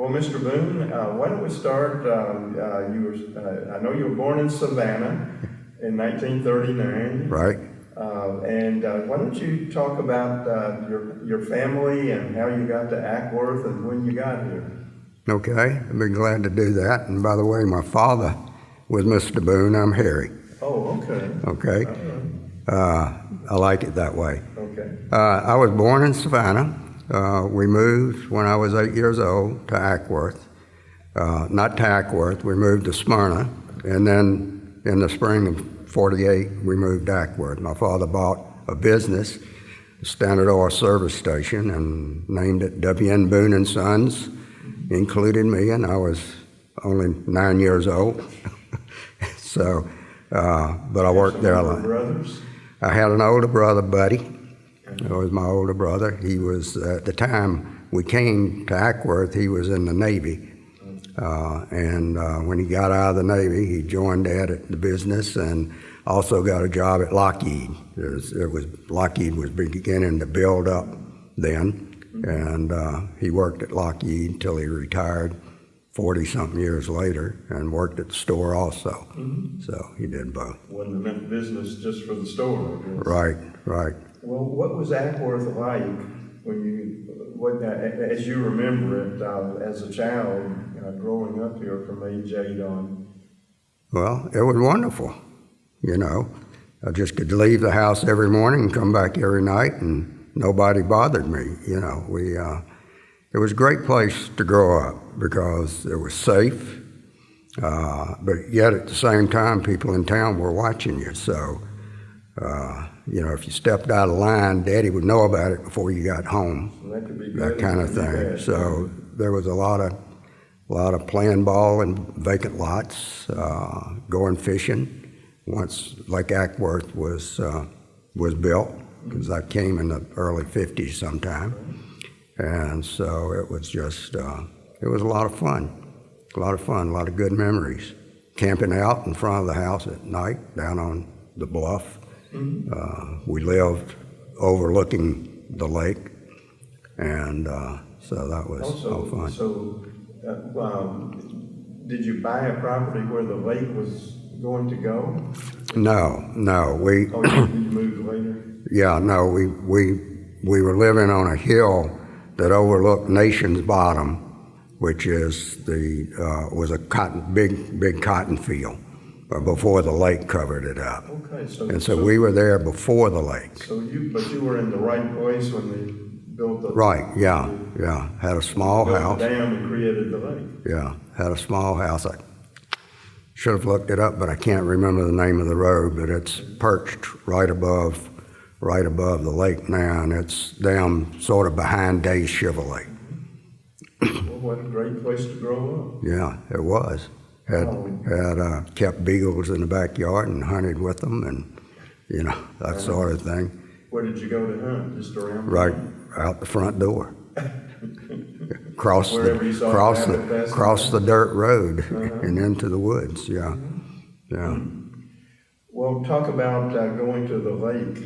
Well, Mr. Boone, why don't we start? I know you were born in Savannah in 1939. Right. And why don't you talk about your family and how you got to Ackworth and when you got here? Okay, I'd be glad to do that. And by the way, my father was Mr. Boone. I'm Harry. Oh, okay. Okay. I like it that way. Okay. I was born in Savannah. We moved when I was 8 years old to Ackworth. Not to Ackworth, we moved to Smyrna. And then in the spring of 48, we moved to Ackworth. My father bought a business, a Standard Oil service station, and named it W.N. Boone and Sons, included me, and I was only 9 years old. So, but I worked there a lot. Brothers? I had an older brother, Buddy. That was my older brother. He was, at the time we came to Ackworth, he was in the Navy. And when he got out of the Navy, he joined Dad at the business and also got a job at Lockheed. Lockheed was beginning to build up then, and he worked at Lockheed until he retired 40-something years later and worked at the store also. Mm-hmm. So he did both. Wasn't enough business just for the store, I guess. Right, right. Well, what was Ackworth like as you remember it as a child growing up here from age 8 on? Well, it was wonderful. You know, I just could leave the house every morning and come back every night, and nobody bothered me. You know, it was a great place to grow up because it was safe, but yet at the same time, people in town were watching you. So, you know, if you stepped out of line, Daddy would know about it before you got home. So that could be that kind of thing. So there was a lot of playing ball in vacant lots, going fishing. Once Lake Ackworth was built, because that came in the early 50s sometime. And so it was just, it was a lot of fun, a lot of good memories. Camping out in front of the house at night, down on the bluff. Mm-hmm. We lived overlooking the lake, and so that was all fun. So, did you buy a property where the lake was going to go? No. We. Oh, you moved later? Yeah, no. We were living on a hill that overlooked Nation's Bottom, which is was a big cotton field before the lake covered it up. Okay, so we were there before the lake. But you were in the right place when they built the right. Yeah. Had a small house. The dam and created the lake. Yeah, had a small house. I should have looked it up, but I can't remember the name of the road. But it's perched right above the lake now, and it's down sort of behind Days Chevrolet. Well, what a great place to grow up. Yeah, it was. Had kept beagles in the backyard and hunted with them, and you know, that sort of thing. Where did you go to hunt? Just around? Right out the front door. Cross the dirt road and into the woods. Yeah. Well, talk about going to the lake.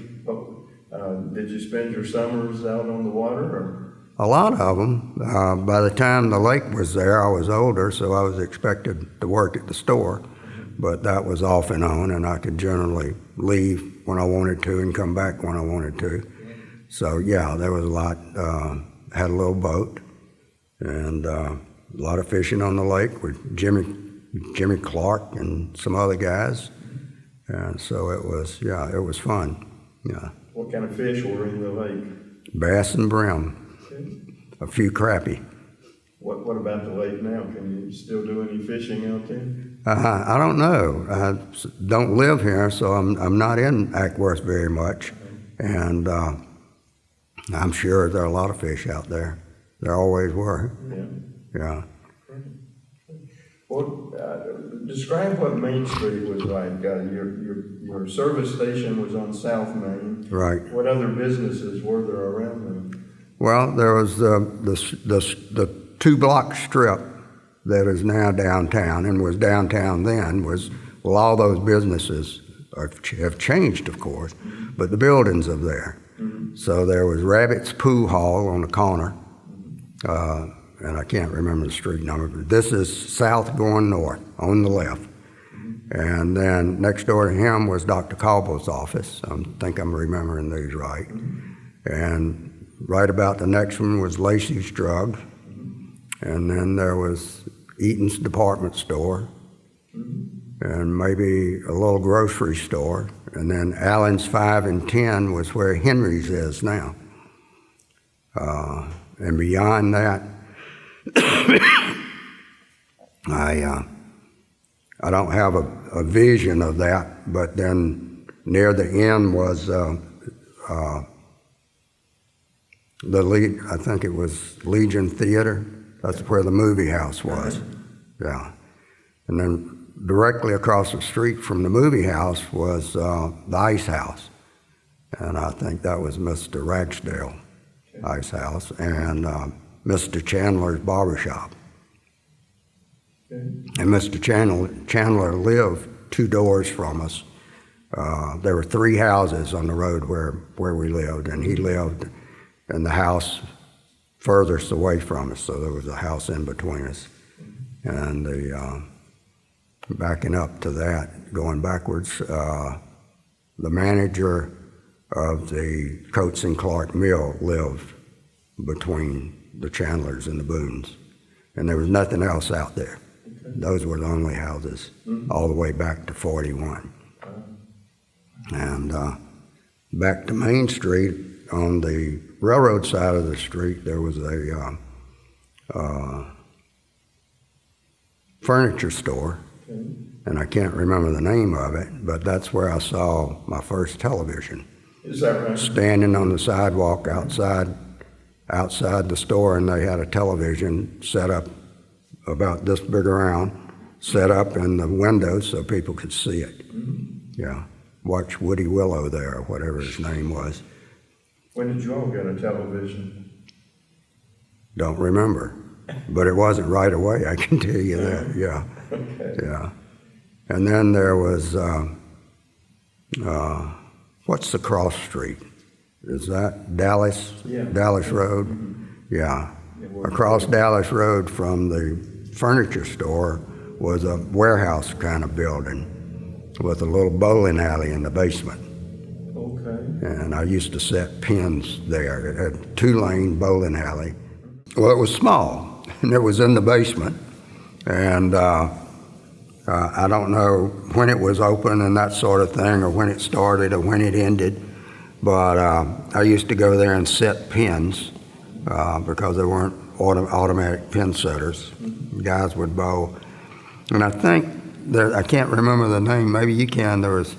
Did you spend your summers out on the water? Or? A lot of them. By the time the lake was there, I was older, so I was expected to work at the store. But that was off and on, and I could generally leave when I wanted to and come back when I wanted to. So, yeah, there was a lot. Had a little boat, and a lot of fishing on the lake with Jimmy Clark and some other guys. And so it was fun. Yeah. What kind of fish were in the lake? Bass and brim. A few crappie. What about the lake now? Can you still do any fishing out there? I don't know. I don't live here, so I'm not in Ackworth very much, and I'm sure there are a lot of fish out there. There always were. Yeah. Well, describe what Main Street was like. Your service station was on South Main. Right. What other businesses were there around them? Well, there was the 2-block strip that is now downtown and was downtown then. All those businesses have changed, of course, but the buildings are there. Mm-hmm. So there was Rabbit's Pool Hall on the corner. and I can't remember the street number, but this is south going north on the left. And then next door to him was Dr. Cobble's office. I think I'm remembering these right. And right about the next one was Lacey's Drugs. And then there was Eaton's department store, and maybe a little grocery store. And then Allen's 5 and 10 was where Henry's is now. And beyond that, I don't have a vision of that, but then near the end was I think it was Legion Theater. That's where the movie house was. Yeah. And then directly across the street from the movie house was the Ice House. And I think that was Mr. Ragsdale Ice House and Mr. Chandler's barbershop. And Mr. Chandler lived 2 doors from us. There were 3 houses on the road where we lived, and he lived in the house furthest away from us, so there was a house in between us. And backing up to that, going backwards, the manager of the Coates and Clark Mill lived between the Chandlers and the Boones, and there was nothing else out there. Those were the only houses all the way back to 41. And back to Main Street, on the railroad side of the street, there was a furniture store, and I can't remember the name of it, but that's where I saw my first television. Is that right? Standing on the sidewalk outside the store, and they had a television set up about this big around, set up in the window so people could see it. Yeah, watch Woody Willow there, or whatever his name was. When did you all get a television? Don't remember, but it wasn't right away, I can tell you that, yeah. Okay. Yeah. And then there was, what's the cross street? Is that Dallas? Yeah. Dallas Road? Yeah. Across Dallas Road from the furniture store was a warehouse kind of building with a little bowling alley in the basement. Okay. And I used to set pins there. It had a 2-lane bowling alley. Well, it was small, and it was in the basement. And I don't know when it was open and that sort of thing, or when it started or when it ended, but I used to go there and set pins because there weren't automatic pin setters. Guys would bow. And I think, I can't remember the name, maybe you can, there was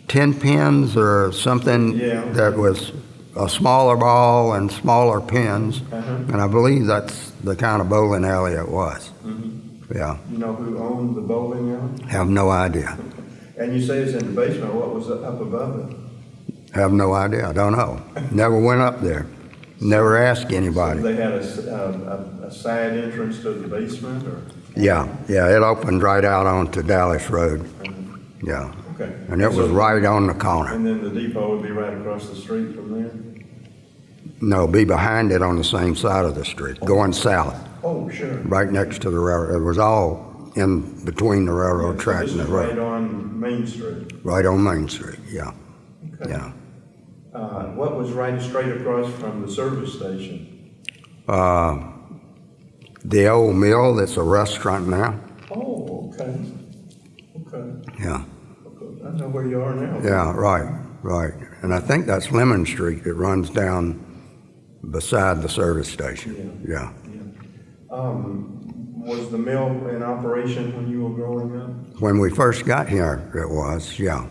10 pins or something that was a smaller ball and smaller pins, and I believe that's the kind of bowling alley it was. Yeah. You know who owned the bowling alley? Have no idea. And you say it's in the basement. What was up above it? Have no idea. I don't know. Never went up there. Never asked anybody. So they had a side entrance to the basement, or? Yeah, it opened right out onto Dallas Road. Yeah. Okay. And it was right on the corner. And then the depot would be right across the street from there? No, be behind it on the same side of the street, going south. Oh, sure. Right next to the railroad. It was all in between the railroad track and the road. Right on Main Street? Right on Main Street, yeah. Okay. Yeah. What was right straight across from the service station? The old mill that's a restaurant now. Oh, okay. Yeah. I know where you are now. Yeah, right. And I think that's Lemon Street. It runs down beside the service station. Yeah. Was the mill in operation when you were growing up? When we first got here, it was, yeah.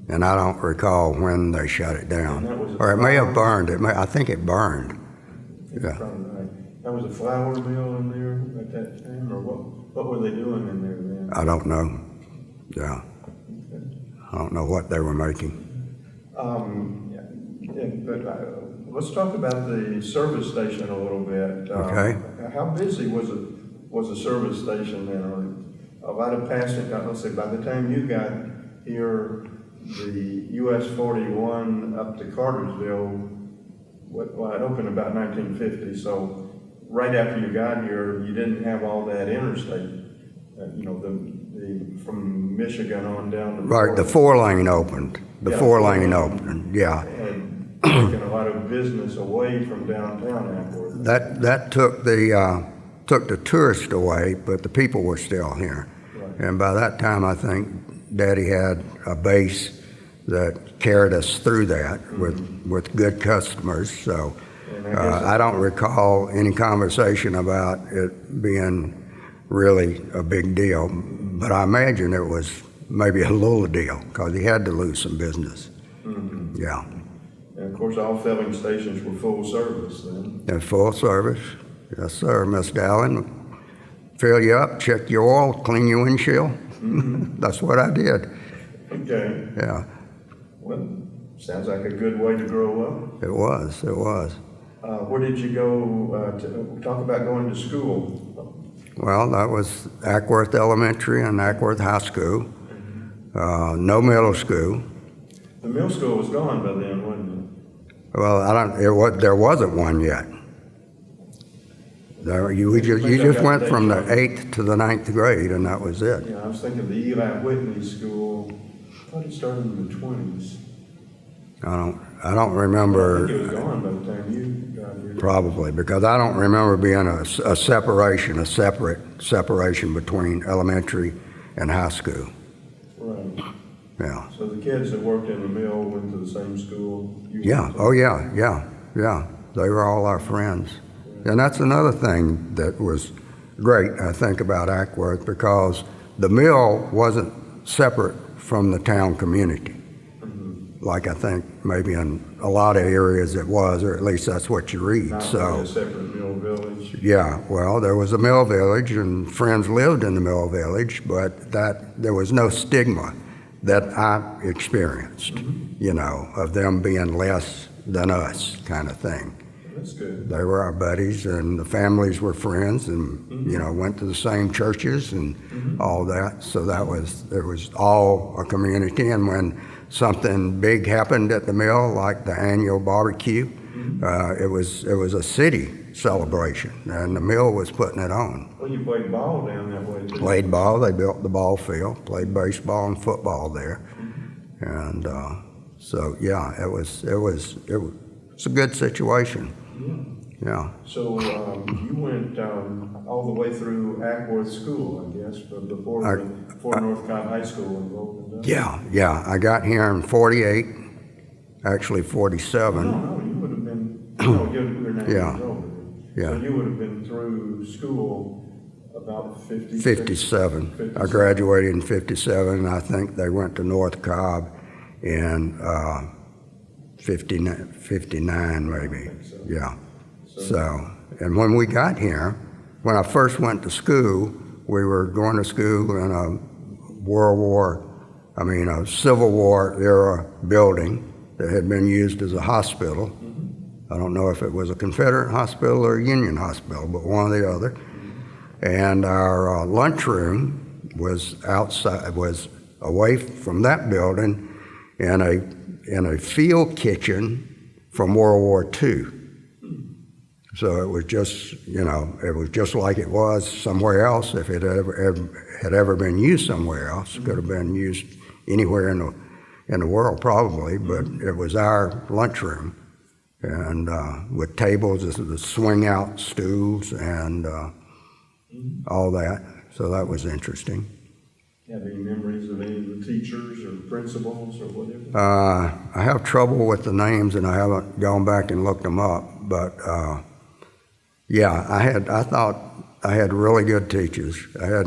And I don't recall when they shut it down. Or it may have burned. I think it burned. Yeah. Probably right. That was a flour mill in there at that time, or what were they doing in there then? I don't know. Yeah. Okay. I don't know what they were making. But let's talk about the service station a little bit. Okay. How busy was a service station then? A lot of passing. Let's say by the time you got here, the US 41 up to Cartersville, it opened about 1950. So right after you got here, you didn't have all that interstate, from Michigan on down to Right, the Florida. 4-lane opened. The Yeah, 4-lane 4-lane. opened, yeah. And taking a lot of business away from downtown Ackworth. That took the tourists away, but the people were still here. Right. And by that time, I think Daddy had a base that carried us through that with good customers. So And I guess I don't recall any conversation about it being really a big deal, but I imagine it was maybe a little deal because he had to lose some business. Yeah. And of course, all filling stations were full service then. And full service. Yes, sir, Mr. Allen. Fill you up, check your oil, clean your windshield. That's what I did. Okay. Yeah, Well, sounds like a good way to grow up. it was. Where did you go to talk about going to school? Well, that was Ackworth Elementary and Ackworth High School. No middle school. The middle school was gone by then, wasn't Well, there wasn't one yet. You just went from the 8th to the 9th grade, and that was it? it. Yeah, I was thinking the Eli Whitney School. I thought it started in the 20s. I don't remember. I think it was gone by the time you got here. Probably, because I don't remember being a separate separation between elementary and high school. Right. Yeah. So the kids that worked in the mill went to the same school? Yeah. Oh, yeah. They were all our friends. And that's another thing that was great, I think, about Ackworth, because the mill wasn't separate from the town community. Like I think maybe in a lot of areas it was, or at least that's what you read. Not like a separate mill village? Yeah, well, there was a mill village, and friends lived in the mill village, but there was no stigma that I experienced, of them being less than us kind of thing. That's good. They were our buddies, and the families were friends, and went to the same churches and all that. So it was all a community. And when something big happened at the mill, like the annual barbecue, it was a city celebration, and the mill was putting it on. Well, you played ball down that way too. Played ball. They built the ball field. Played baseball and football there, and so yeah, it was a good situation. Yeah. So you went all the way through Ackworth School, I guess, but before North Cobb High School opened up. Yeah. I got here in 48, actually 47. No, you would have been. No, you were 9 years old. Yeah. So you would have been through school about 57. I graduated in 57. I think they went to North Cobb in 59 maybe. So. Yeah. So, and when we got here, when I first went to school, we were going to school in a Civil War era building that had been used as a hospital. I don't know if it was a Confederate hospital or a Union hospital, but one or the other. And our lunchroom was outside, was away from that building in a field kitchen from World War II. So it was just like it was somewhere else. If it had ever been used somewhere else, it could have been used anywhere in the world probably, but it was our lunchroom, and with tables, the swing out stools, and all that. So that was interesting. Have any memories of any of the teachers or principals or whatever? I have trouble with the names, and I haven't gone back and looked them up, but. Yeah, I thought I had really good teachers. I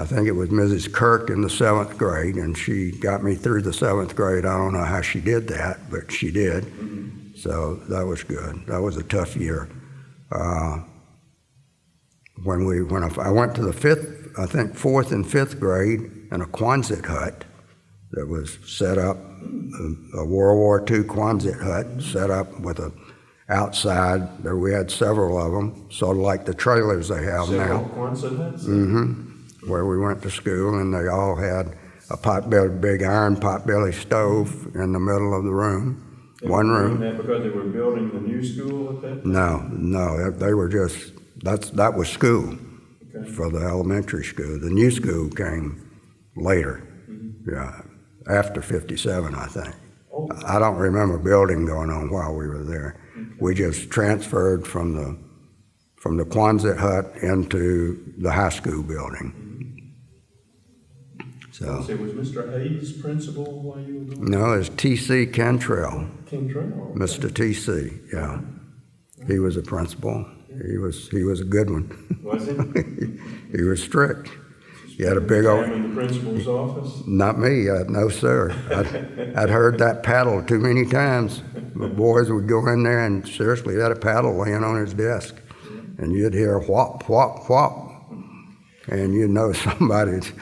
think it was Mrs. Kirk in the 7th grade, and she got me through the 7th grade. I don't know how she did that, but she did. So that was good. That was a tough year. When I went to the 4th and 5th grade in a Quonset hut that was set up, a World War II Quonset hut set up with a outside. There we had several of them, sort of like the trailers they have now. Quonset huts? Where we went to school, and they all had a big iron potbelly stove in the middle of the room. One room. That because they were building the new school at that time? No, they were just, that was school for the elementary school. The new school came later, yeah, after 57, I think. Oh. I don't remember building going on while we were there. We just transferred from the Quonset hut into the high school building. So, was Mr. Hayes principal while you were going? no, it's T.C. Cantrell, Cantrell. Okay. Mr. T.C., yeah. He was a principal. He was a good one. Was he? He was strict. He had a big old... in the principal's office? Not me, no sir. I'd heard that paddle too many times. The boys would go in there and seriously had a paddle laying on his desk. And you'd hear whop, whop, whop. And you'd know somebody's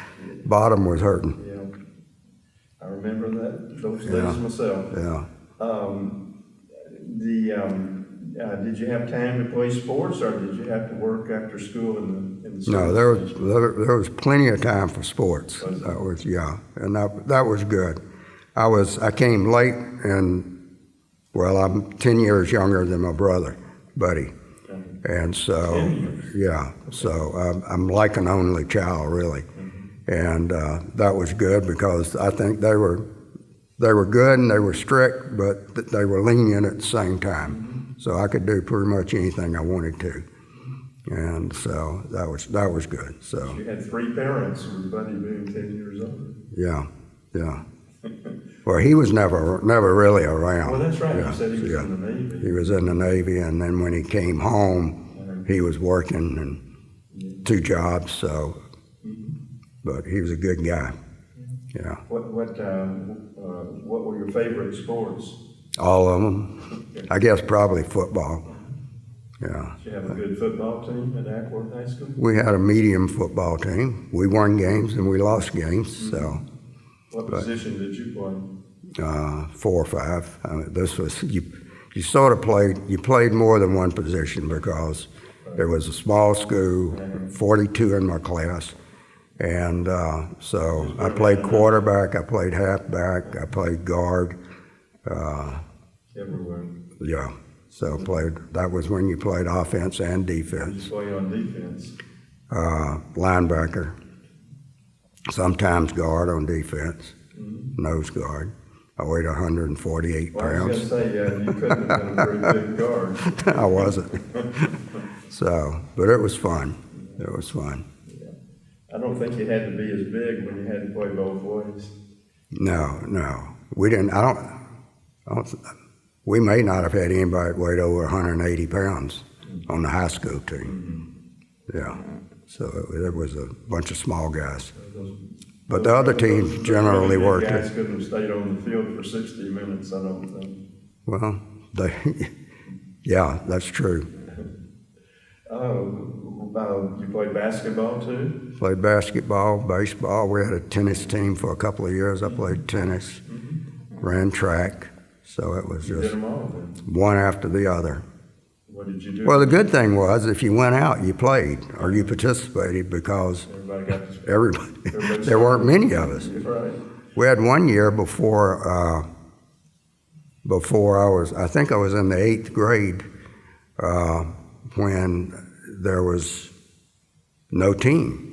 bottom was hurting. Yeah. I remember those days myself. Yeah. Did you have time to play sports, or did you have to work after school in the No, there was plenty of time for sports. That was, yeah, and that was good. I came late, and well, I'm 10 years younger than my brother, Buddy, and so yeah, so I'm like an only child really, and that was good because I think they were good and they were strict, but they were lenient at the same time. So I could do pretty much anything I wanted to, and so that was good. So you had 3 parents with Buddy being 10 years older. Yeah. Well, he was never really around. Well, that's right. Yeah. You said he was in the Navy. He was in the Navy, and then when he came home, he was working in 2 jobs. So, but he was a good guy. Yeah. What were your favorite sports? All of them. I guess probably football. Yeah. Did you have a good football team at Ackworth High School? We had a medium football team. We won games and we lost games. So. What position did you play? 4 or 5. This was you sort of played more than one position because there was a small school, 42 in my class, and so I played quarterback, I played halfback, I played guard. Everywhere. Yeah, so that was when you played offense and defense. You play on defense? Linebacker, sometimes guard on defense, nose guard. I weighed 148 pounds. I was going to say, you couldn't have been a very big guard. I wasn't. So, but it was fun. It was fun. Yeah. I don't think you had to be as big when you had to play both ways. No. We didn't, we may not have had anybody that weighed over 180 pounds on the high school team. Yeah. So it was a bunch of small guys. But the other teams generally worked. Guys couldn't have stayed on the field for 60 minutes, I don't think. Well, yeah, that's true. You played basketball too? Played basketball, baseball. We had a tennis team for a couple of years. I played tennis, ran track. So it was just one after the other. What did you do? Well, the good thing was if you went out, you played or you participated because everybody there weren't many of us. Right. We had one year before I think I was in the 8th grade when there was no team.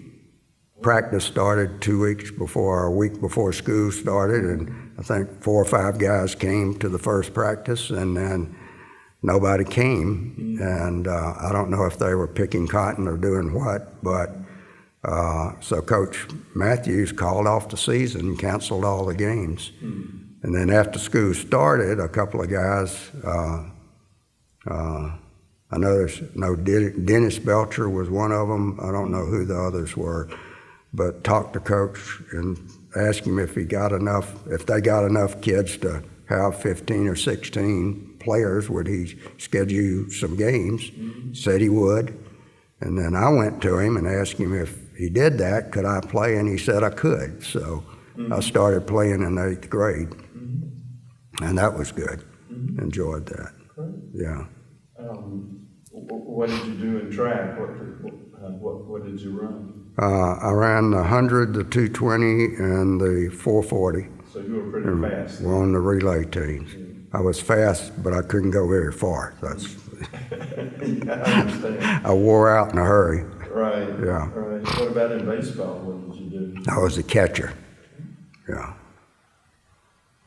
Practice started 2 weeks before, or a week before school started, and I think 4 or 5 guys came to the first practice, and then nobody came. And I don't know if they were picking cotton or doing what, but so Coach Matthews called off the season, canceled all the games. And then after school started, a couple of guys, I know Dennis Belcher was one of them. I don't know who the others were, but talked to Coach and asked him if they got enough kids to have 15 or 16 players, would he schedule some games? Said he would. And then I went to him and asked him if he did that, could I play? And he said I could. So I started playing in the 8th grade. And that was good. Enjoyed that. Great. Yeah. What did you do in track? What did you run? I ran the 100, the 220, and the 440. So you were pretty fast. We're on the relay teams. I was fast, but I couldn't go very far. That's Yeah, I understand. I wore out in a hurry. Right. Yeah. Right. What about in baseball? What did you do? I was a catcher. Yeah.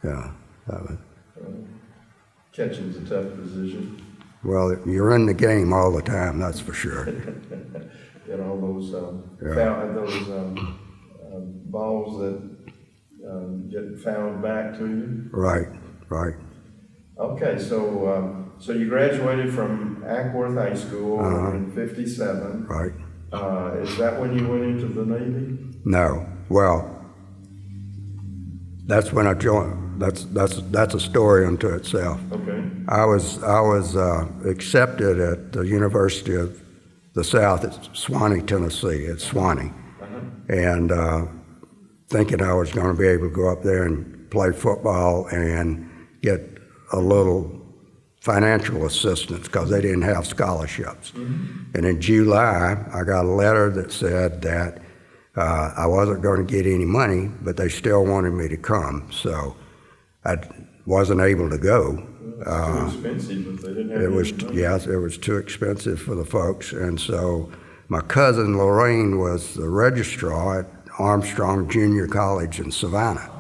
Yeah. That was, Catching's a tough position. well, you're in the game all the time, that's for sure. Get all those balls that get fouled back to you. Right, right. Okay, so you graduated from Ackworth High School in '57. Right. Is that when you went into the Navy? No. Well, that's when I joined. That's a story unto itself. Okay. I was accepted at the University of the South at Swanee, Tennessee, at Swanee, and thinking I was going to be able to go up there and play football and get a little financial assistance because they didn't have scholarships. And in July, I got a letter that said that I wasn't going to get any money, but they still wanted me to come. So I wasn't able to go. It's too expensive if they didn't have It was, any money. yes, it was too expensive for the folks. And so my cousin Lorraine was the registrar at Armstrong Junior College in Savannah.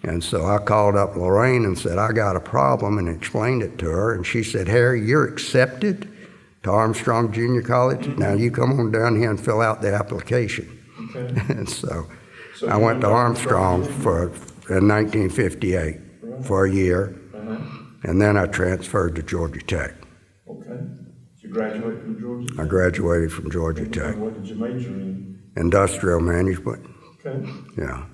And so I called up Lorraine and said, I got a problem, and explained it to her. And she said, Harry, you're accepted to Armstrong Junior College. Now you come on down here and fill out the application. Okay. And so So I you went to Armstrong Armstrong in 1958 for a year. And then I transferred to Georgia Tech. Okay. Did you graduate from Georgia? I graduated from Georgia Tech. What did you major in? Industrial management. Okay. Yeah.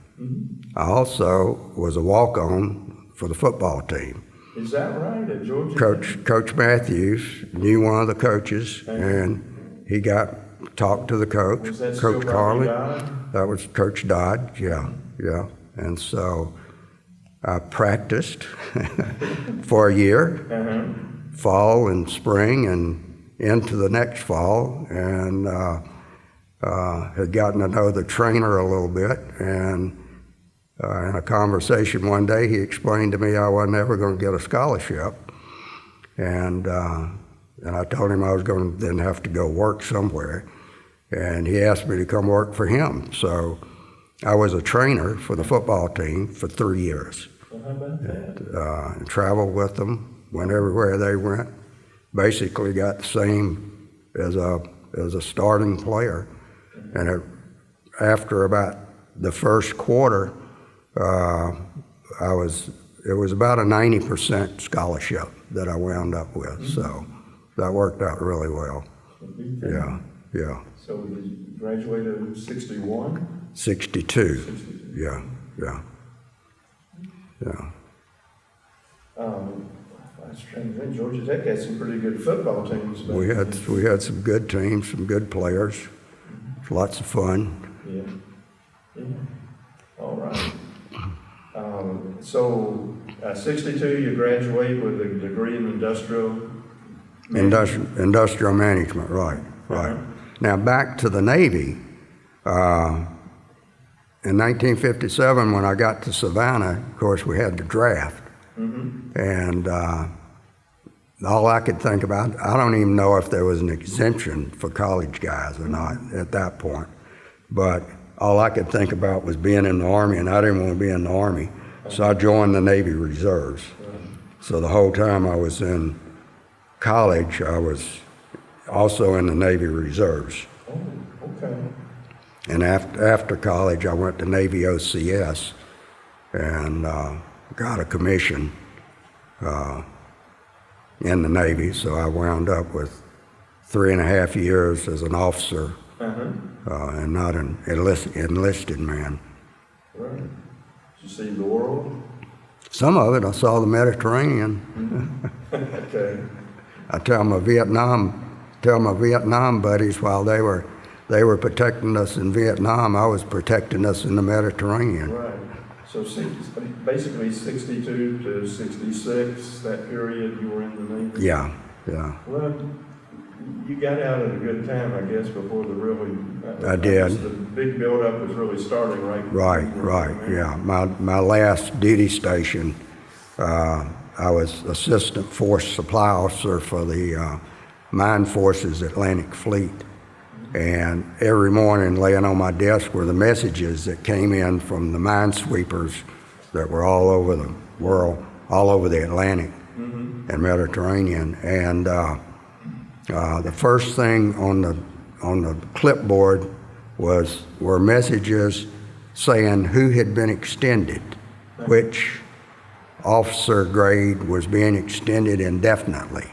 I also was a walk-on for the football team. Is that right, at Georgia Tech? Coach Matthews knew one of the coaches, and he talked to the coach, Was that still Coach Robbie Carlin. Dodd? That was Coach Dodd, yeah. And so I practiced for a year, fall and spring and into the next fall, and had gotten to know the trainer a little bit. And in a conversation one day, he explained to me I wasn't ever going to get a scholarship. And I told him I was going to then have to go work somewhere. And he asked me to come work for him. So I was a trainer for the football team for 3 years. Well, how about that? And traveled with them, went everywhere they went. Basically got the same as a starting player. And after about the first quarter, it was about a 90% scholarship that I wound up with. So that worked out really well. Yeah. So you graduated in '61? 62. Yeah. I was trying to think, Georgia Tech had some pretty good football teams. back We then. had some good teams, some good players, lots of fun. Yeah. All right. So, 62, you graduate with a degree in industrial Industrial management, right. Now back to the Navy. In 1957, when I got to Savannah, of course, we had the draft. And all I could think about, I don't even know if there was an exemption for college guys or not at that point. But all I could think about was being in the Army, and I didn't want to be in the Army. So I joined the Navy Reserves. So the whole time I was in college, I was also in the Navy Reserves. Oh, okay. And after college, I went to Navy OCS and got a commission in the Navy. So I wound up with 3.5 years as an officer and not an enlisted man. Right. Did you see the world? Some of it, I saw the Mediterranean. Okay. I tell my Vietnam buddies while they were protecting us in Vietnam, I was protecting us in the Mediterranean. Right. So basically 62 to 66, that period you were in the Navy? Yeah. Well, you got out at a good time, I guess, before the really... I did. The big buildup was really starting, right? Right, yeah. My last duty station, I I was Assistant Force Supply Officer for the Mine Forces Atlantic Fleet. And every morning laying on my desk were the messages that came in from the minesweepers that were all over the world, all over the Atlantic and Mediterranean. And the first thing on the clipboard were messages saying who had been extended, which officer grade was being extended indefinitely,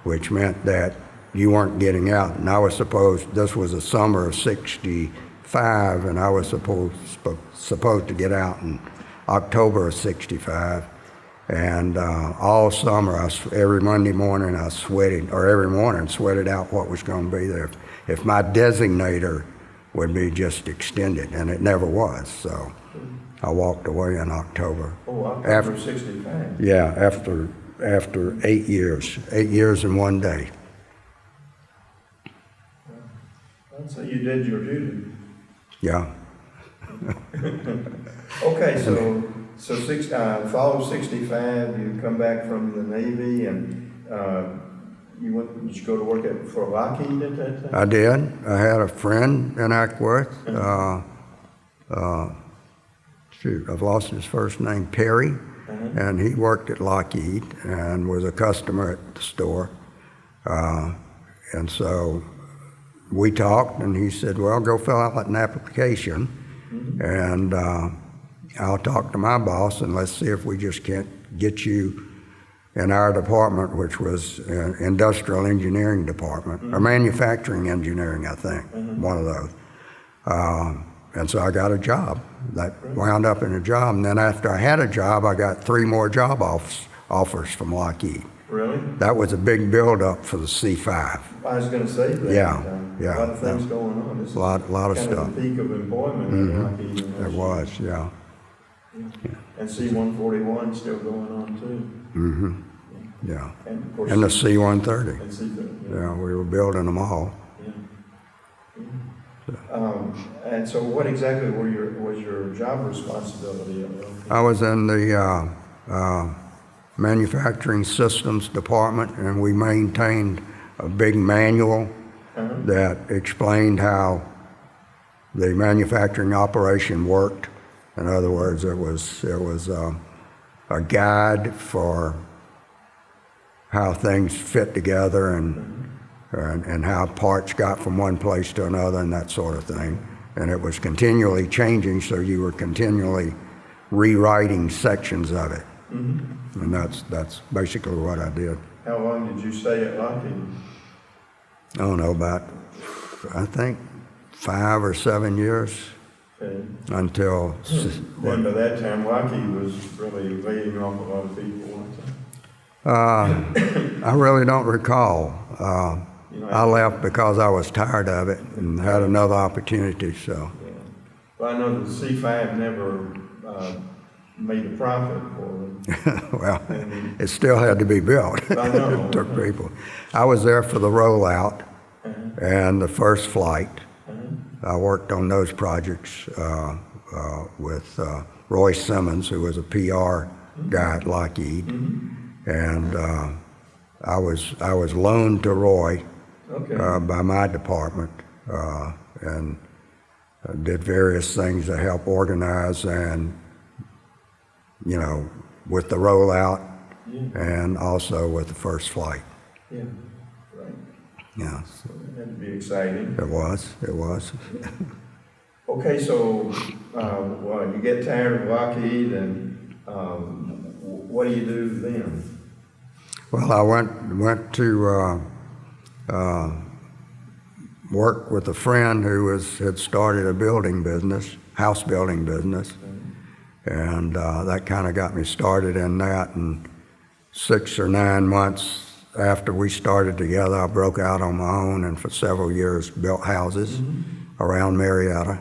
which meant that you weren't getting out. And I was supposed, this was the summer of '65, and I was supposed to get out in October of '65. And all summer, every Monday morning I sweated, or every morning sweated out what was going to be there. If my designator would be just extended, and it never was. So I walked away in October. Oh, October '65. Yeah, after 8 years, 8 years and 1 day. So you did your duty. Yeah. Okay, so fall of '65, you come back from the Navy, and did you go to work for Lockheed at that time? I did. I had a friend in Ackworth. I've lost his first name, Perry, and he worked at Lockheed and was a customer at the store. And so we talked, and he said, well, go fill out an application, and I'll talk to my boss, and let's see if we just can't get you in our department, which was industrial engineering department, or manufacturing engineering, I think, one of those. And so I got a job. That wound up in a job, and then after I had a job, I got 3 more job offers from Lockheed. Really? That was a big build-up for the C5. I was going to say that. Yeah. A lot of things going on. This A lot of kind stuff. of the peak of employment in Lockheed. There was, yeah. And C-141 still going on too. Yeah. And of course, And the C-130. and C-130. Yeah, we were building them all. And so what exactly was your job responsibility? I was in the manufacturing systems department, and we maintained a big manual that explained how the manufacturing operation worked. In other words, it was a guide for how things fit together and how parts got from one place to another and that sort of thing. And it was continually changing, so you were continually rewriting sections of it. And that's basically what I did. How long did you stay at Lockheed? I don't know, about, I think, 5 or 7 years Okay. until, Then by that time, Lockheed was really laying off a lot of people, wasn't it? I really don't recall. I left because I was tired of it and had another opportunity, so. Yeah. Well, I know the C-5 never made a profit for them. Well, it still had to be built. I know. It took people. I was there for the rollout and the first flight. I worked on those projects with Roy Simmons, who was a PR guy at Lockheed, and I was loaned to Roy by my department and did various things to help organize and, with the rollout and also with the first flight. Yeah, right. Yeah, So it had to be exciting. it was. Okay, so you get tired of Lockheed, and what do you do then? Well, I went to work with a friend who had started a building business, house building business, and that kind of got me started in that. And 6 or 9 months after we started together, I broke out on my own, and for several years built houses around Marietta.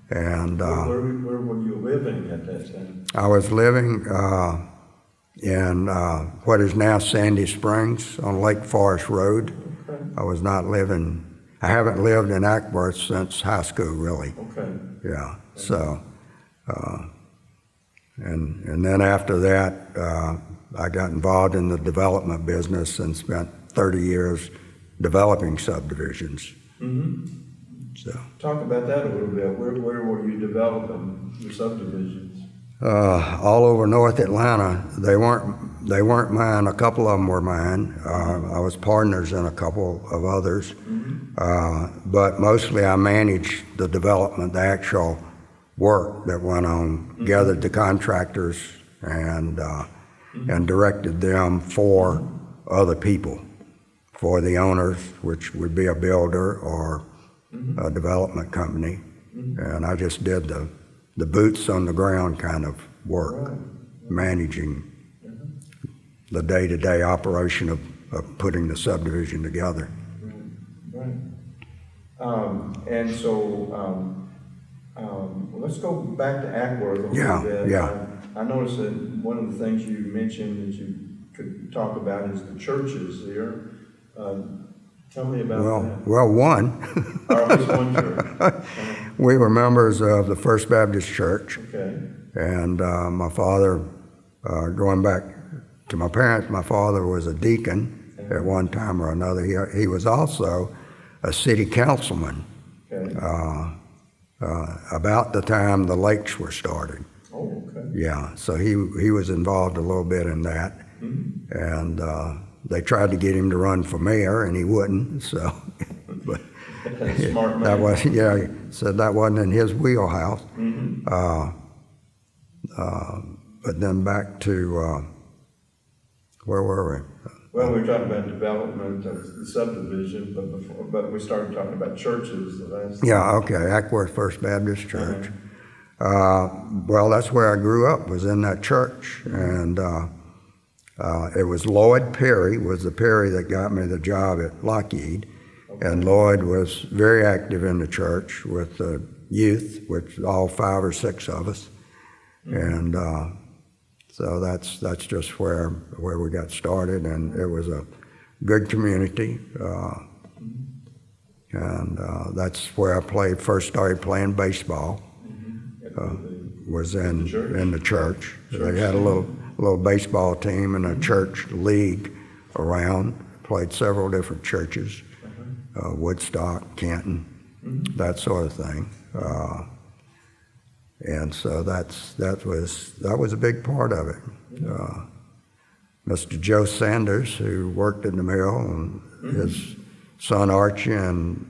And Where were you living at that time? I was living in what is now Sandy Springs on Lake Forest Road. Okay. I haven't lived in Ackworth since high school, really. Okay. Yeah, so, and then after that, I got involved in the development business and spent 30 years developing subdivisions. So, Talk about that a little bit. Where were you developing your subdivisions? all over North Atlanta. They weren't mine. A couple of them were mine. I was partners in a couple of others, but mostly I managed the development, the actual work that went on, gathered the contractors and directed them for other people, for the owners, which would be a builder or a development company, and I just did the boots on the ground kind of work, managing the day-to-day operation of putting the subdivision together. Right. And so let's go back to Ackworth a little bit. Yeah. I noticed that one of the things you mentioned that you could talk about is the churches there. Tell me about that. Well, one. Or just one church. We were members of the First Baptist Church. Okay. And my father, going back to my parents, my father was a deacon at one time or another. He was also a city councilman about the time the lakes were started. Oh, okay. Yeah, so he was involved a little bit in that. And they tried to get him to run for mayor, and he wouldn't. So, but Smart man. that was he said that wasn't in his wheelhouse. But then back to where were we? Well, we were talking about development of the subdivision, but we started talking about churches the last. Yeah, okay, Ackworth First Baptist Church. Well, that's where I grew up, was in that church, and it was Lloyd Perry was the Perry that got me the job at Lockheed, and Lloyd was very active in the church with the youth, which all 5 or 6 of us, and so that's just where we got started, and it was a good community, and that's where I first started playing baseball. Was in the church. They had a little baseball team and a church league around. Played several different churches, Woodstock, Canton, that sort of thing. And so that was a big part of it. Mr. Joe Sanders, who worked in the mill, and his son Archie, and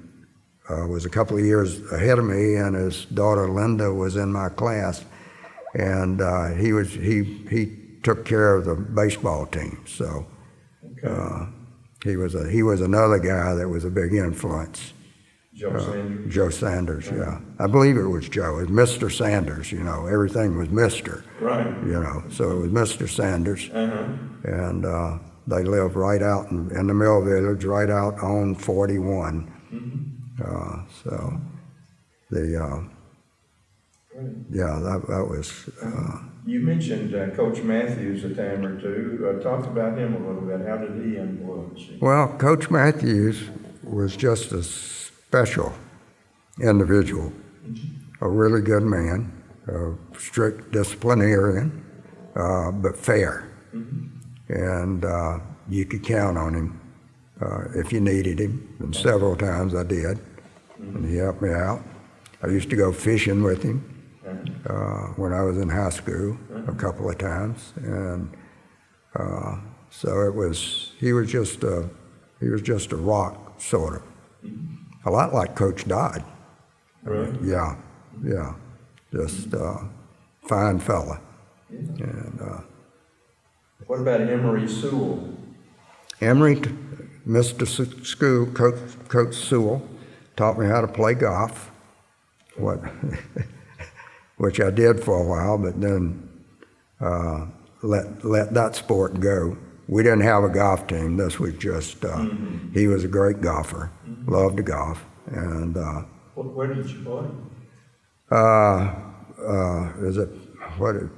was a couple of years ahead of me, and his daughter Linda was in my class, and he took care of the baseball team. So he was another guy that was a big influence. Joe Sanders. Joe Sanders, yeah. I believe it was Joe. It was Mr. Sanders, everything was Mr. Right. So it was Mr. Sanders. And they lived right out in the mill village, right out on 41. So that was. You mentioned Coach Matthews a time or two. Talk about him a little bit. How did he influence you? Well, Coach Matthews was just a special individual, a really good man, a strict disciplinarian, but fair. And you could count on him if you needed him, and several times I did, and he helped me out. I used to go fishing with him when I was in high school a couple of times, and so he was just a rock, sort of, a lot like Coach Dodd. Right. Yeah, just fine fella. And what about Emery Sewell? Emery, Mr. School, Coach Sewell, taught me how to play golf, which I did for a while, but then let that sport go. We didn't have a golf team. This was just, he was a great golfer, loved to golf. And Where did you play?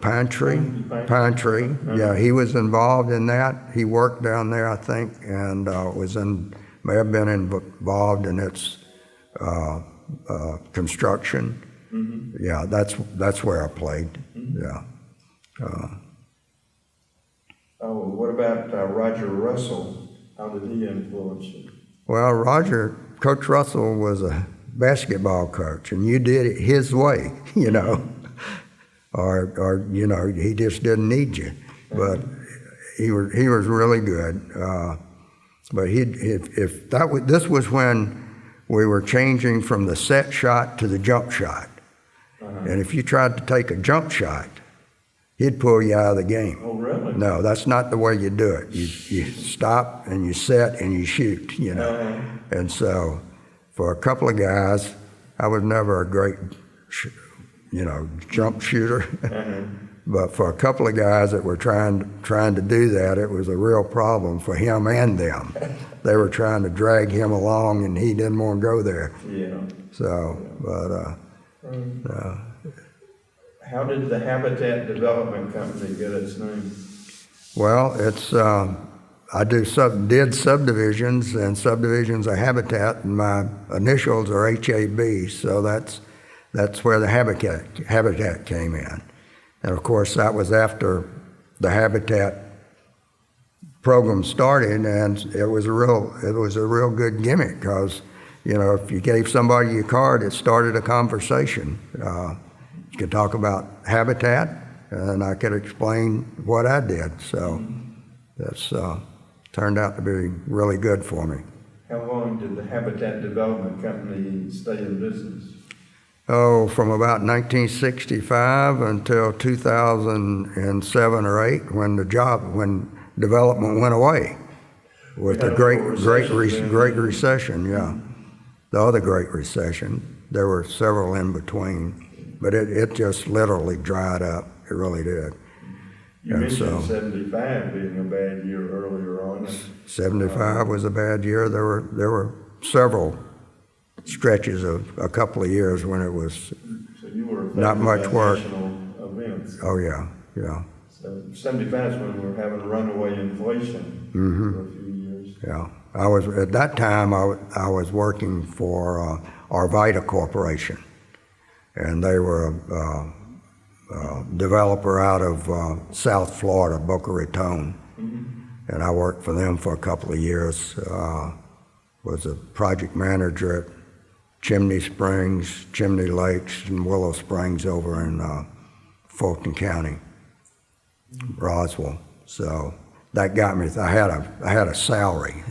Pine Tree? Pine Tree, yeah, he was involved in that. He worked down there, I think, and may have been involved in its construction. Yeah, that's where I played, yeah. Oh, what about Roger Russell? How did he influence you? Well, Coach Russell was a basketball coach, and you did it his way, you know, or you know, he just didn't need you, but he was really good. But this was when we were changing from the set shot to the jump shot, and if you tried to take a jump shot, he'd pull you out of the game. Oh, really? No, that's not the way you do it. You stop and you set and you shoot, you know. And so for a couple of guys, I was never a great, jump shooter. But for a couple of guys that were trying to do that, it was a real problem for him and them. They were trying to drag him along, and he didn't want to go there. Yeah. So, but how did the Habitat Development Company get its name? well, it's I did subdivisions, and subdivisions are Habitat, and my initials are HAB. So that's where the Habitat came in. And of course, that was after the Habitat program started, and it was a real good gimmick, because if you gave somebody your card, it started a conversation. You could talk about Habitat, and I could explain what I did. So that's turned out to be really good for me. How long did the Habitat Development Company stay in business? Oh, from about 1965 until 2007 or 8, when development went away with the great recession. Yeah, the other Great Recession. There were several in between, but it just literally dried up. It really did. You mentioned 75 being a bad year earlier on. 75 was a bad year. There were several stretches of a couple of years when it was so you were not much work. National events. Oh yeah. So 75 is when we were having runaway inflation for a few years. Yeah, I was at that time. I was working for Arvida Corporation, and they were a developer out of South Florida, Boca Raton, and I worked for them for a couple of years. Was a project manager at Chimney Springs, Chimney Lakes, and Willow Springs over in Fulton County, Roswell. So that got me. I had a salary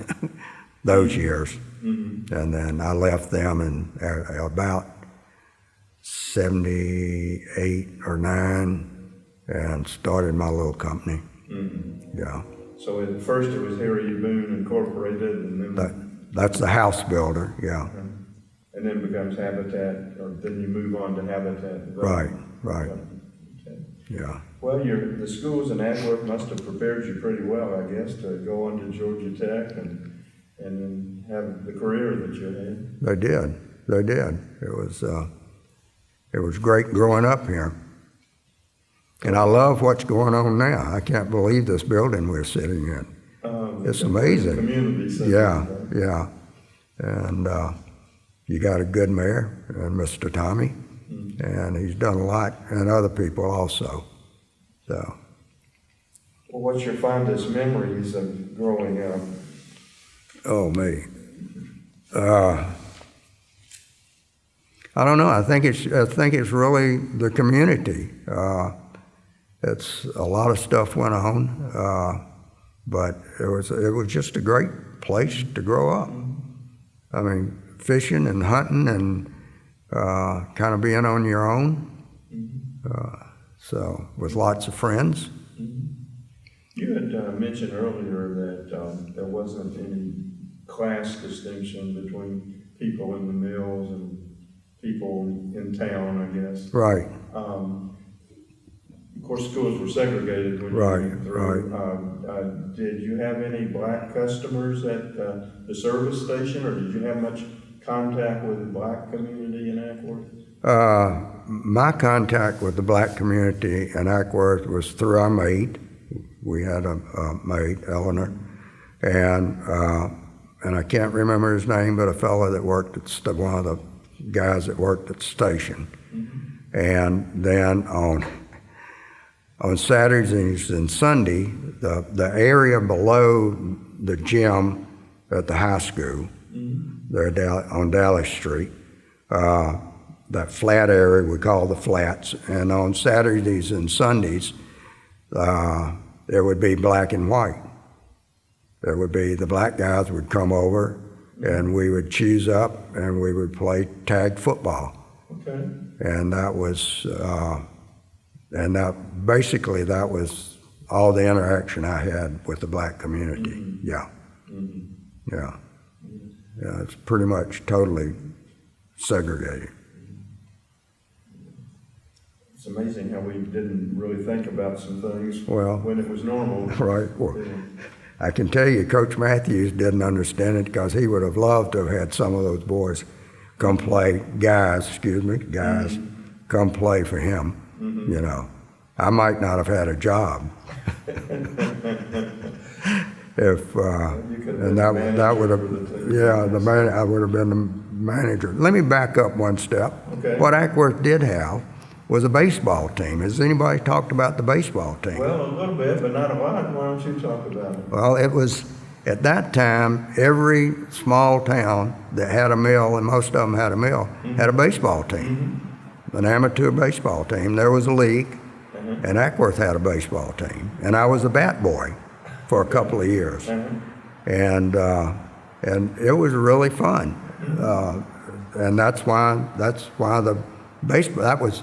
those years, and then I left them in about 78 or 9, and started my little company. Yeah. So at first it was Harry Boone Incorporated, and then that's the house builder. Yeah. And then becomes Habitat, or then you move on to Habitat. Right. Okay. Yeah. Well, the schools in Acworth must have prepared you pretty well, I guess, to go on to Georgia Tech and then have the career that you had. They did. It was great growing up here. And I love what's going on now. I can't believe this building we're sitting in. It's amazing. Community center. Yeah. And you got a good mayor, Mr. Tommy, and he's done a lot, and other people also. So. Well, what's your fondest memories of growing up? Oh, me. I don't know. I think it's really the community. It's a lot of stuff went on, but it was just a great place to grow up. I mean, fishing and hunting and kind of being on your own. So with lots of friends. You had mentioned earlier that there wasn't any class distinction between people in the mills and people in town, I guess. Right. Of course, schools were segregated when you went through. Did you have any black customers at the service station, or did you have much contact with the black community in Acworth? My contact with the black community in Acworth was through our maid. We had a maid, Eleanor, and I can't remember his name, but a fellow that worked at one of the guys that worked at the station. And then On Saturdays and Sunday, the area below the gym at the high school, there on Dallas Street, that flat area we call the flats, and on Saturdays and Sundays, there would be black and white. There would be the black guys would come over, and we would choose up, and we would play tag football. Okay. And that was, basically that was all the interaction I had with the black community. Yeah. Yeah. Yeah, it's pretty much totally segregated. It's amazing how we didn't really think about some things Well, when it was normal. Right. Well, I can tell you, Coach Matthews didn't understand it because he would have loved to have had some of those boys come play, guys, come play for him. You know, I might not have had a job if, and that would have, I would have been the manager. Let me back up one step. Okay. What Ackworth did have was a baseball team. Has anybody talked about the baseball team? Well, a little bit, but not a lot. Why don't you talk about it? Well, it was, at that time, every small town that had a mill, and most of them had a mill, had a baseball team, an amateur baseball team. There was a league, and Ackworth had a baseball team. And I was a bat boy for a couple of years. And it was really fun. And that's why the baseball, that was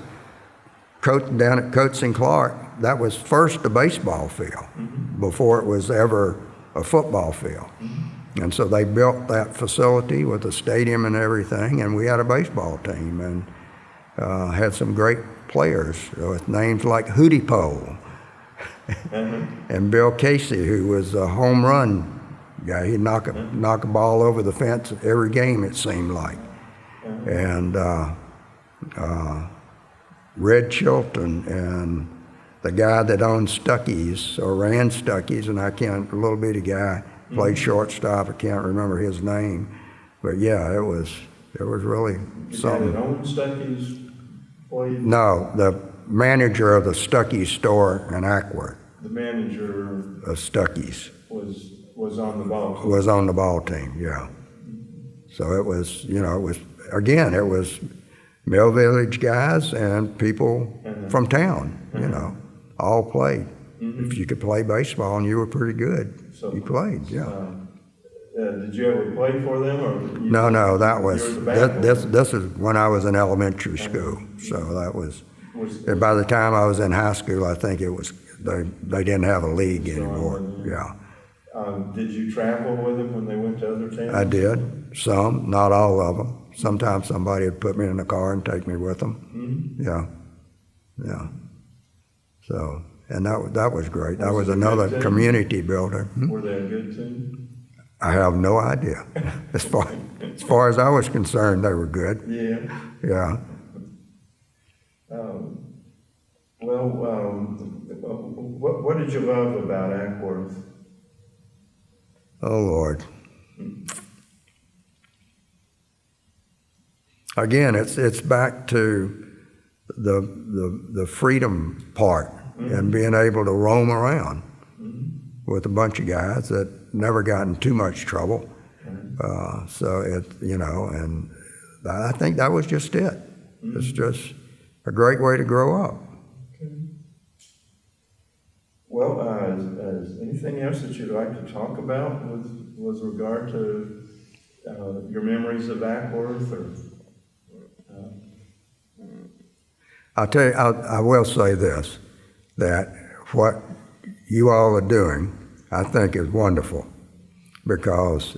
down at Coates and Clark, that was first a baseball field before it was ever a football field. And so they built that facility with a stadium and everything, and we had a baseball team and had some great players with names like Hootie Pole and Bill Casey, who was a home run guy. He'd knock a ball over the fence every game, it seemed like. And Red Chilton and the guy that owned Stuckey's or ran Stuckey's, and a little bitty guy, played shortstop. I can't remember his name, but yeah, it was really something. The guy that owned Stuckey's played? No, the manager of the Stuckey's store in Ackworth. The manager of Stuckey's was on the ball team. Was on the ball team, yeah. So it was, it was Mill Village guys and people from town, all played. If you could play baseball and you were pretty good, you played, yeah. Did you ever play for them? Or No, that was, this is when I was in elementary school. So that was, and by the time I was in high school, I think it was, they didn't have a league anymore, yeah. Did you travel with them when they went to other towns? I did, some, not all of them. Sometimes somebody would put me in a car and take me with them. Yeah. So, and that was great. That was another community builder. Were they a good team? I have no idea. As far as I was concerned, they were good. Yeah. What did you love about Ackworth? Oh, Lord. Again, it's back to the freedom part and being able to roam around with a bunch of guys that never got in too much trouble. So and I think that was just it. It's just a great way to grow up. Okay. Well, is anything else that you'd like to talk about with regard to your memories of Ackworth? I'll tell you, I will say this, that what you all are doing, I think is wonderful, because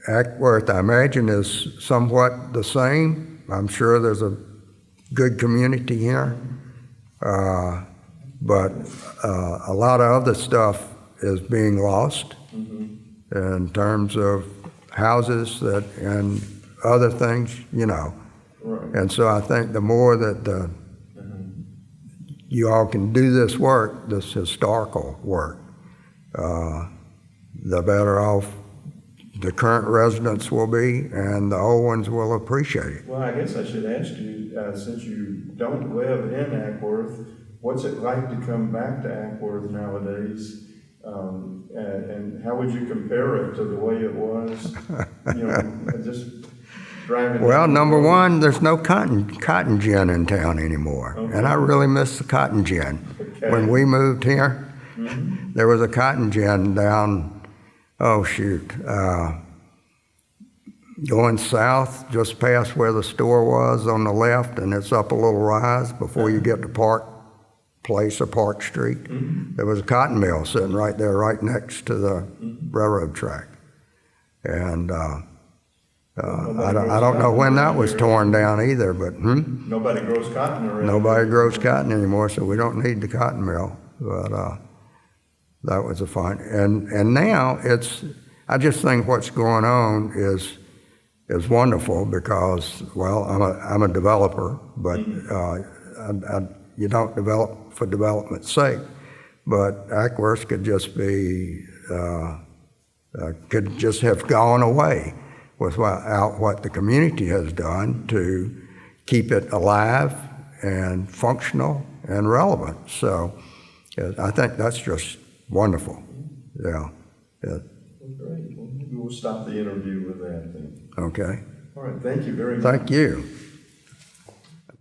Ackworth, I imagine, is somewhat the same. I'm sure there's a good community here, but a lot of other stuff is being lost in terms of houses and other things, Right. And so I think the more that you all can do this work, this historical work, the better off the current residents will be, and the old ones will appreciate it. Well, I guess I should ask you, since you don't live in Ackworth, What's it like to come back to Ackworth nowadays? And how would you compare it to the way it was, just driving? Well, number one, there's no cotton gin in town anymore. Okay. And I really miss the cotton gin. Okay. When we moved here, Mm-hmm. there was a cotton gin down, going south, just past where the store was on the left, and it's up a little rise before you get to Park Place or Park Street. Mm-hmm. There was a cotton mill sitting right there, right next to the railroad track. And I don't know when that was torn down either, but Nobody grows cotton around. nobody grows cotton anymore, so we don't need the cotton mill. But that was a fun. And now I just think what's going on is wonderful because, well, I'm a developer, but you don't develop for development's sake. But Ackworth could just have gone away without what the community has done to keep it alive and functional and relevant. So I think that's just wonderful. Yeah. Well, great. Well, maybe we'll stop the interview with that then. Okay. All right. Thank you very much. Thank you.